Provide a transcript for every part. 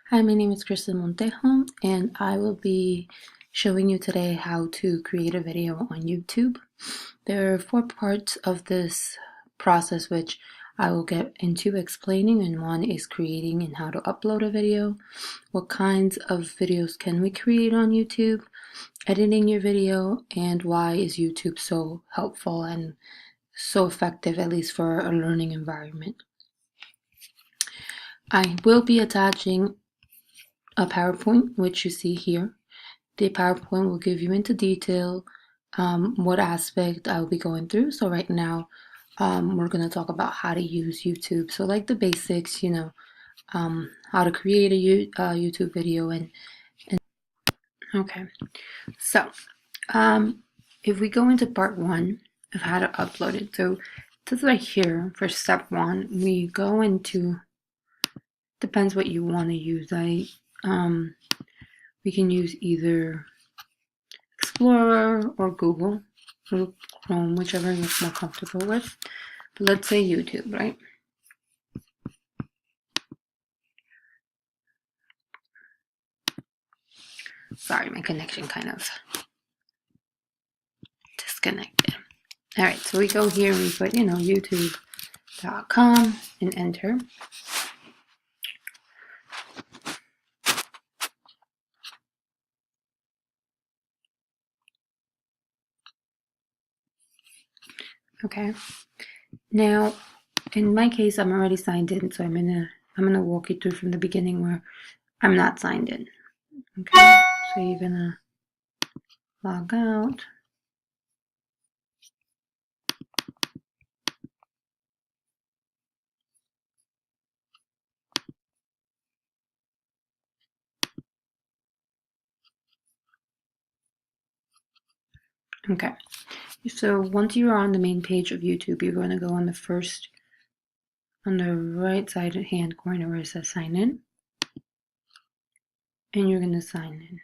Hi, my name is Kristen Montejo, and I will be showing you today how to create a video on YouTube. There are 4 parts of this process which I will get into explaining, and one is creating and how to upload a video, what kinds of videos can we create on YouTube, editing your video, and why is YouTube so helpful and so effective, at least for a learning environment. I will be attaching a PowerPoint, which you see here. The PowerPoint will give you into detail what aspect I'll be going through. So right now, we're going to talk about how to use YouTube. So like the basics, how to create a YouTube video and okay. So if we go into part 1 of how to upload it, so this right here for step 1, we go into, depends what you want to use. We can use either Explorer or Google or Chrome, whichever you're more comfortable with. But let's say YouTube, right? Sorry, my connection kind of disconnected. All right, so we go here and we put, youtube.com and enter. Okay. Now, in my case, I'm already signed in, so I'm gonna walk you through from the beginning where I'm not signed in. Okay, so you're gonna log out. Okay, so once you're on the main page of YouTube, you're going to go on the right side hand corner where it says sign in, and you're going to sign in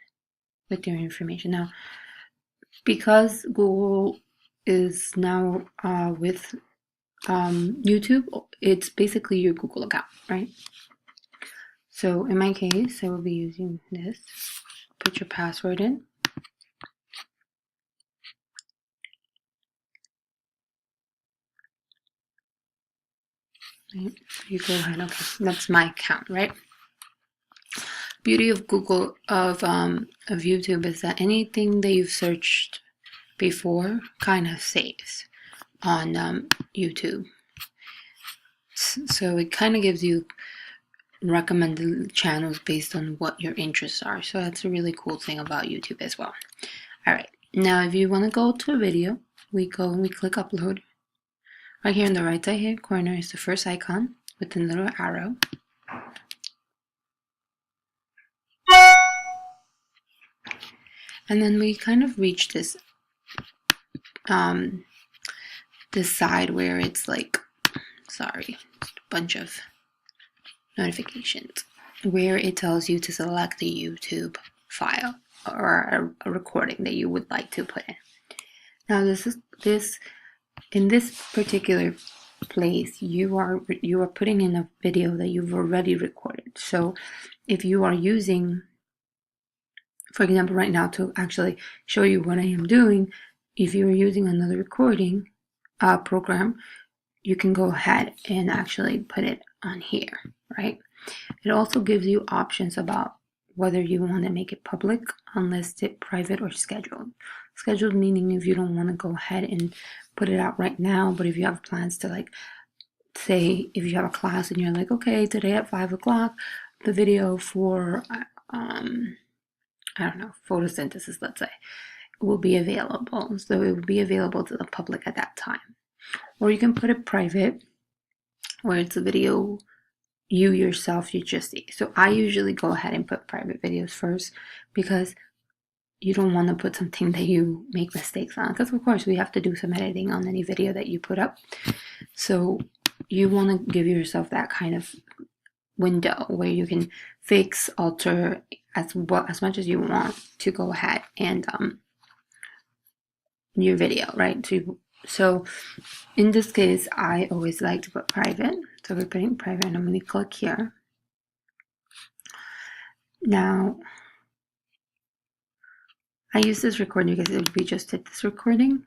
with your information. Now, because Google is now with YouTube, it's basically your Google account, right? So in my case, I will be using this. Put your password in. Right. You go ahead. Okay, that's my account, right? Beauty of Google of YouTube is that anything that you've searched before kind of saves on YouTube. So it kind of gives you recommended channels based on what your interests are. So that's a really cool thing about YouTube as well. All right, now if you want to go to a video, we go and we click upload. Right here in the right side hand corner is the first icon with the little arrow. And then we kind of reach this side where it's like, sorry, a bunch of notifications, where it tells you to select the YouTube file or a recording that you would like to put in. Now in this particular place, you are putting in a video that you've already recorded. So if you are using, for example, right now to actually show you what I am doing, if you are using another recording program, you can go ahead and actually put it on here, right? It also gives you options about whether you want to make it public, unlisted, private, or scheduled. Scheduled meaning if you don't want to go ahead and put it out right now, but if you have plans to, like, say if you have a class and you're like, okay, today at 5 o'clock, the video for, I don't know, photosynthesis, let's say, will be available. So it will be available to the public at that time. Or you can put it private, where it's a video you yourself you just see. So I usually go ahead and put private videos first, because you don't want to put something that you make mistakes on, because of course we have to do some editing on any video that you put up. So you want to give yourself that kind of window where you can fix, alter as much as you want to go ahead and your video, right? So in this case, I always like to put private. So we're putting private, and I'm going to click here. Now, I use this recording because we just did this recording.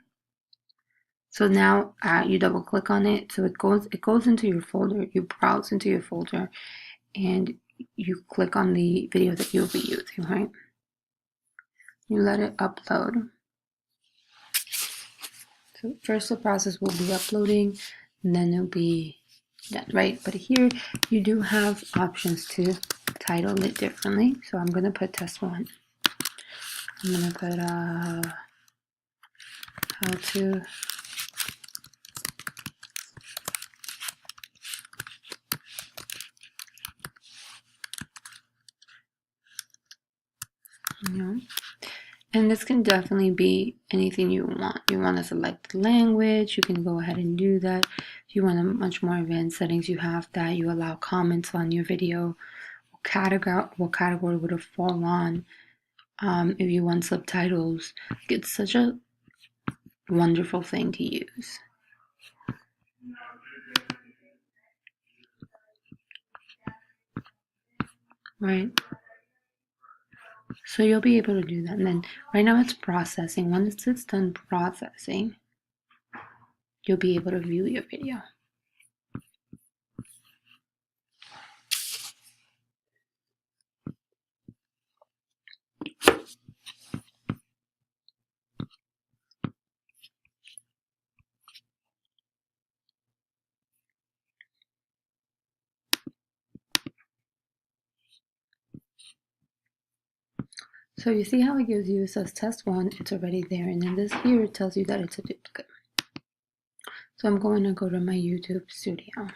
So now you double click on it, so it goes into your folder. You browse into your folder, and you click on the video that you'll be using, right? You let it upload. So first the process will be uploading, and then it'll be done, right? But here you do have options to title it differently. So I'm gonna put test 1. I'm gonna put how to and this can definitely be anything you want. You want to select the language, you can go ahead and do that. If you want a much more advanced settings, you have that. You allow comments on your video, what category would it fall on. If you want subtitles, it's such a wonderful thing to use. Right? So you'll be able to do that. And then right now it's processing. Once it's done processing, you'll be able to view your video. So you see how it gives you, it says test 1, it's already there, and then this here it tells you that it's a duplicate. So I'm going to go to my YouTube studio.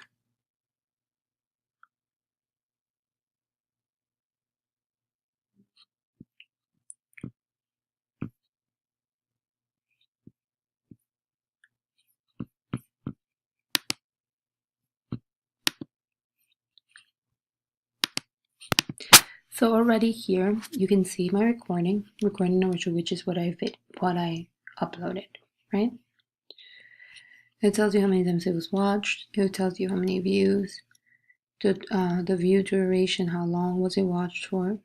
So already here you can see my recording number 2, which is what I uploaded, right? It tells you how many times it was watched. It tells you how many views, the view duration, how long was it watched for.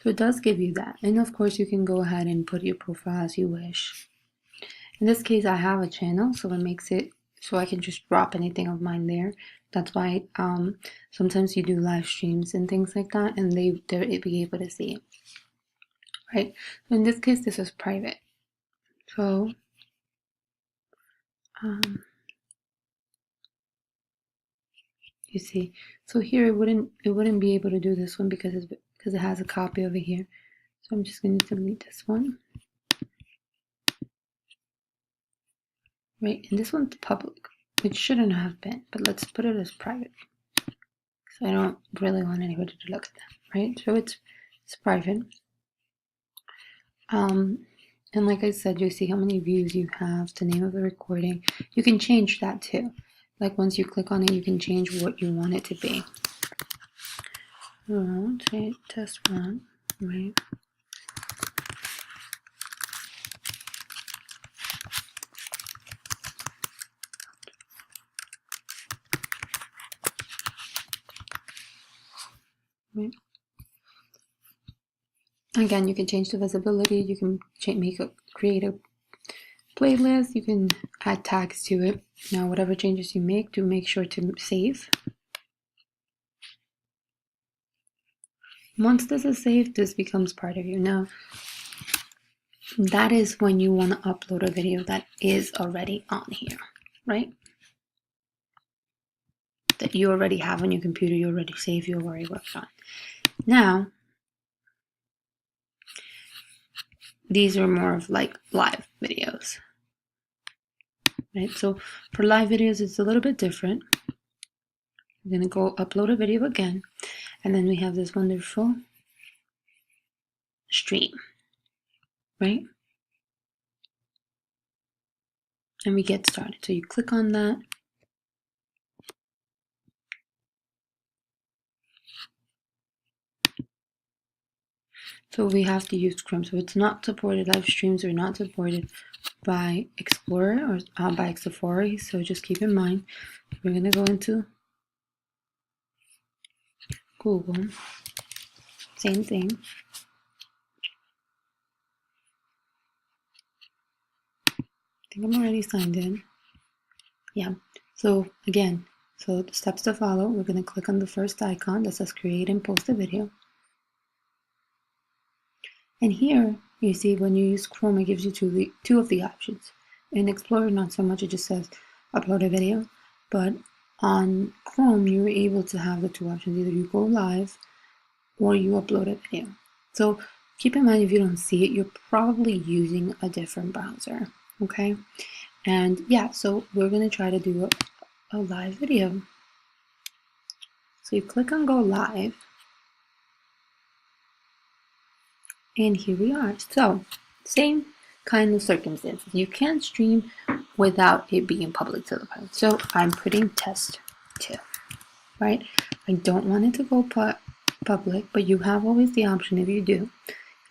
So it does give you that. And of course you can go ahead and put your profile as you wish. In this case, I have a channel, so it makes it so I can just drop anything of mine there. That's why sometimes you do live streams and things like that, and they'll be able to see it, right? So in this case, this is private. So you see, so here it wouldn't be able to do this one because it has a copy over here. So I'm just going to delete this one, right? And this one's public, which shouldn't have been, but let's put it as private. I don't really want anybody to look at that, right? So it's private. And like I said, you see how many views you have, the name of the recording. You can change that too. Like once you click on it, you can change what you want it to be. Say test 1, right? Right. Again, you can change the visibility. You can create a playlist. You can add tags to it. Now, whatever changes you make, do make sure to save. Once this is saved, this becomes part of you. Now, that is when you want to upload a video that is already on here, right? That you already have on your computer, you already saved, you already worked on. Now, these are more of like live videos, right? So for live videos, it's a little bit different. I'm gonna go upload a video again, and then we have this wonderful stream, right? And we get started. So you click on that. So we have to use Chrome. So it's not supported. Live streams are not supported by Explorer or by Safari. So just keep in mind, we're gonna go into Google. same thing. I think I'm already signed in. Yeah, so again, so the steps to follow, we're going to click on the first icon that says create and post a video. And here you see when you use Chrome, it gives you two of the options. In Explorer, not so much, it just says upload a video. But on Chrome, you're able to have the two options. Either you go live or you upload a video. So keep in mind, if you don't see it, you're probably using a different browser, okay? And yeah, so we're gonna try to do a live video. So you click on go live. And here we are. So same kind of circumstances. You can't stream without it being public to the public. So I'm putting test 2, right? I don't want it to go public, but you have always the option if you do.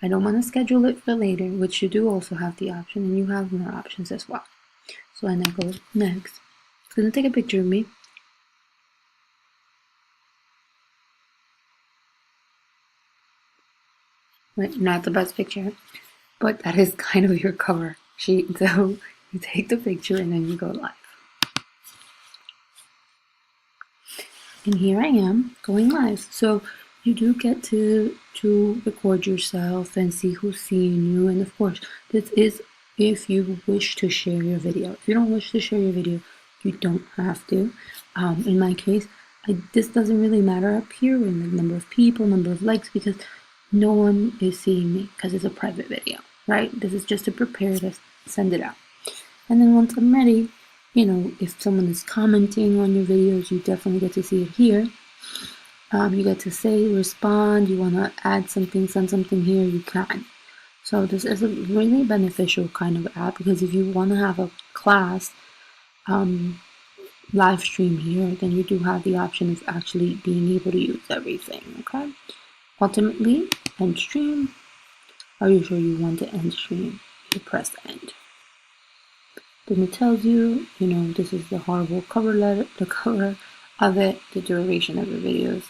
I don't want to schedule it for later, which you do also have the option, and you have more options as well. So when I go next, it's going to take a picture of me. Right, not the best picture, but that is kind of your cover sheet. So you take the picture and then you go live. And here I am going live. So you do get to record yourself and see who's seeing you. And of course, this is if you wish to share your video. If you don't wish to share your video, you don't have to. In my case, this doesn't really matter up here in the number of people, number of likes, because no one is seeing me because it's a private video, right? This is just to prepare to send it out. And then once I'm ready, you know, if someone is commenting on your videos, you definitely get to see it here. You get to say, respond, you want to add something, send something here, you can. So this is a really beneficial kind of app, because if you want to have a class live stream here, then you do have the option of actually being able to use everything, okay? Ultimately, end stream. Are you sure you want to end stream? You press end. Then it tells you, you know, this is the horrible cover letter, the cover of it, the duration of the videos,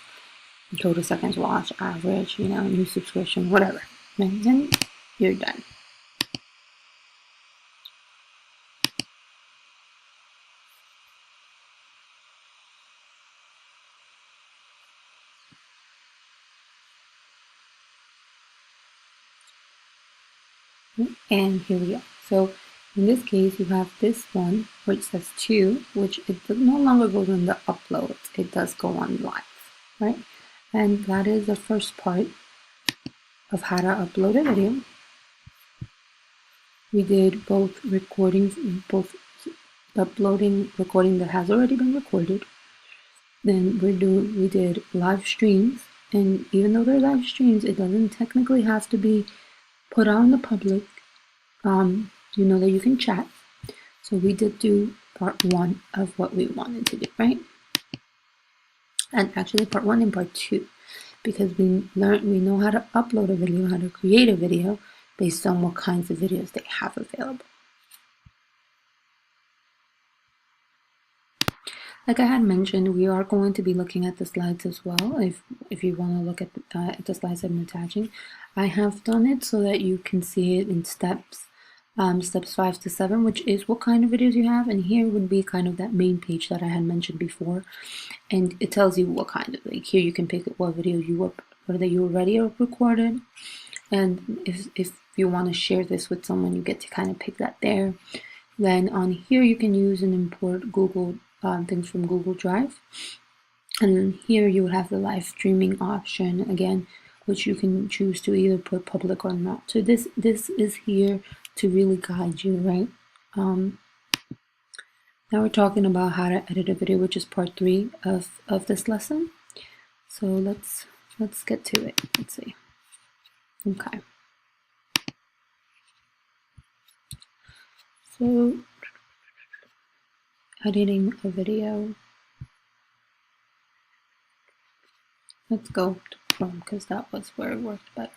total seconds watched, average, you know, new subscription, whatever. And then you're done. And here we are. So in this case, you have this one, which says 2, which it no longer goes on the upload. It does go on live, right? And that is the first part of how to upload a video. We did both recording, both uploading, recording that has already been recorded. Then we did live streams, and even though they're live streams, it doesn't technically have to be put out in the public. You know that you can chat. So we did do part 1 of what we wanted to do, right? And actually part 1 and part 2, because we know how to upload a video, how to create a video based on what kinds of videos they have available. Like I had mentioned, we are going to be looking at the slides as well. If you want to look at the slides I'm attaching, I have done it so that you can see it in steps. Steps 5 to 7, which is what kind of videos you have, and here would be kind of that main page that I had mentioned before, and it tells you what kind of, like here you can pick what video whether you already recorded, and if you want to share this with someone, you get to kind of pick that there. Then on here you can use and import Google things from Google Drive, and then here you would have the live streaming option again, which you can choose to either put public or not. So this is here to really guide you, right? Now we're talking about how to edit a video, which is part 3 of this lesson. So let's get to it. Let's see. Okay. So editing a video. Let's go to Chrome because that was where it worked better.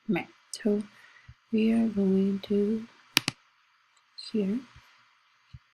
Right. So we are going to here.